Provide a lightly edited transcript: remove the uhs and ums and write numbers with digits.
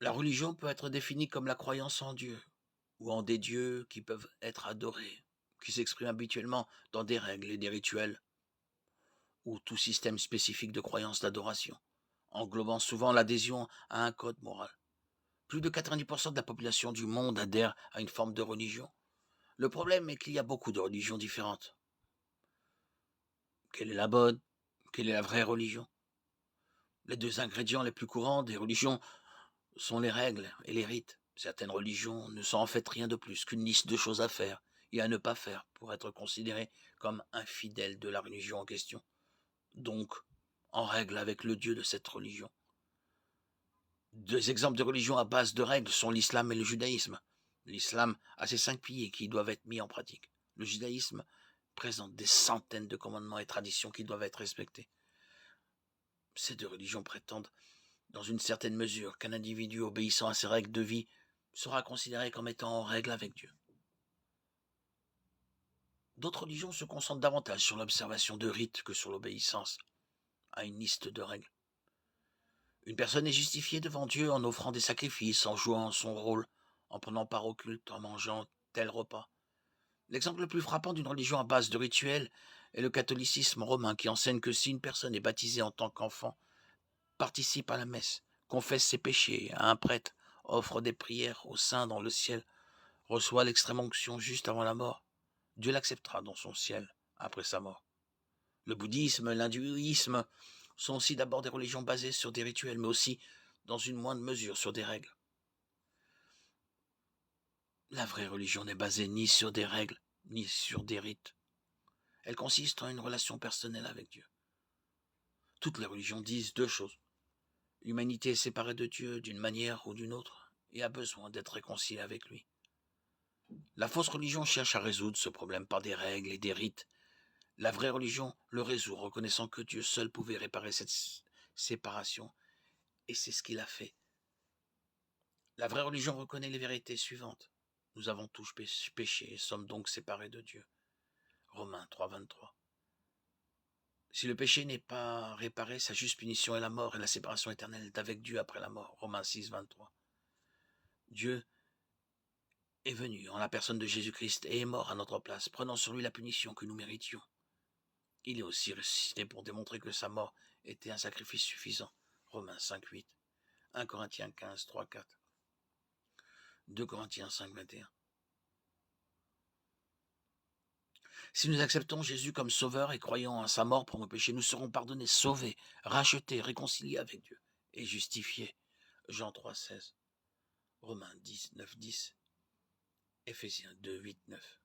La religion peut être définie comme la croyance en Dieu, ou en des dieux qui peuvent être adorés, qui s'expriment habituellement dans des règles et des rituels, ou tout système spécifique de croyance d'adoration, englobant souvent l'adhésion à un code moral. Plus de 90% de la population du monde adhère à une forme de religion. Le problème est qu'il y a beaucoup de religions différentes. Quelle est la bonne? Quelle est la vraie religion? Les deux ingrédients les plus courants des religions sont les règles et les rites. Certaines religions ne sont en fait rien de plus qu'une liste de choses à faire et à ne pas faire pour être considéré comme un fidèle de la religion en question, donc en règle avec le Dieu de cette religion. Deux exemples de religions à base de règles sont l'islam et le judaïsme. L'islam a ses 5 piliers qui doivent être mis en pratique. Le judaïsme présente des centaines de commandements et traditions qui doivent être respectés. Ces deux religions prétendent, dans une certaine mesure, qu'un individu obéissant à ces règles de vie sera considéré comme étant en règle avec Dieu. D'autres religions se concentrent davantage sur l'observation de rites que sur l'obéissance à une liste de règles. Une personne est justifiée devant Dieu en offrant des sacrifices, en jouant son rôle, en prenant part au culte, en mangeant tel repas. L'exemple le plus frappant d'une religion à base de rituels est le catholicisme romain qui enseigne que si une personne est baptisée en tant qu'enfant, participe à la messe, confesse ses péchés à un prêtre, offre des prières aux saints dans le ciel, reçoit l'extrême onction juste avant la mort, Dieu l'acceptera dans son ciel après sa mort. Le bouddhisme, l'hindouisme sont aussi d'abord des religions basées sur des rituels, mais aussi, dans une moindre mesure, sur des règles. La vraie religion n'est basée ni sur des règles, ni sur des rites. Elle consiste en une relation personnelle avec Dieu. Toutes les religions disent deux choses. L'humanité est séparée de Dieu d'une manière ou d'une autre et a besoin d'être réconciliée avec lui. La fausse religion cherche à résoudre ce problème par des règles et des rites. La vraie religion le résout, reconnaissant que Dieu seul pouvait réparer cette séparation, et c'est ce qu'il a fait. La vraie religion reconnaît les vérités suivantes. Nous avons tous péché et sommes donc séparés de Dieu. Romains 3, 23. Si le péché n'est pas réparé, sa juste punition est la mort et la séparation éternelle est avec Dieu après la mort. Romains 6, 23. Dieu est venu en la personne de Jésus-Christ et est mort à notre place, prenant sur lui la punition que nous méritions. Il est aussi ressuscité pour démontrer que sa mort était un sacrifice suffisant. Romains 5, 8. 1 Corinthiens 15, 3, 4. 2 Corinthiens 5, 21. Si nous acceptons Jésus comme sauveur et croyons à sa mort pour nos péchés, nous serons pardonnés, sauvés, rachetés, réconciliés avec Dieu et justifiés. Jean 3, 16. Romains 10, 9, 10. Éphésiens 2, 8, 9.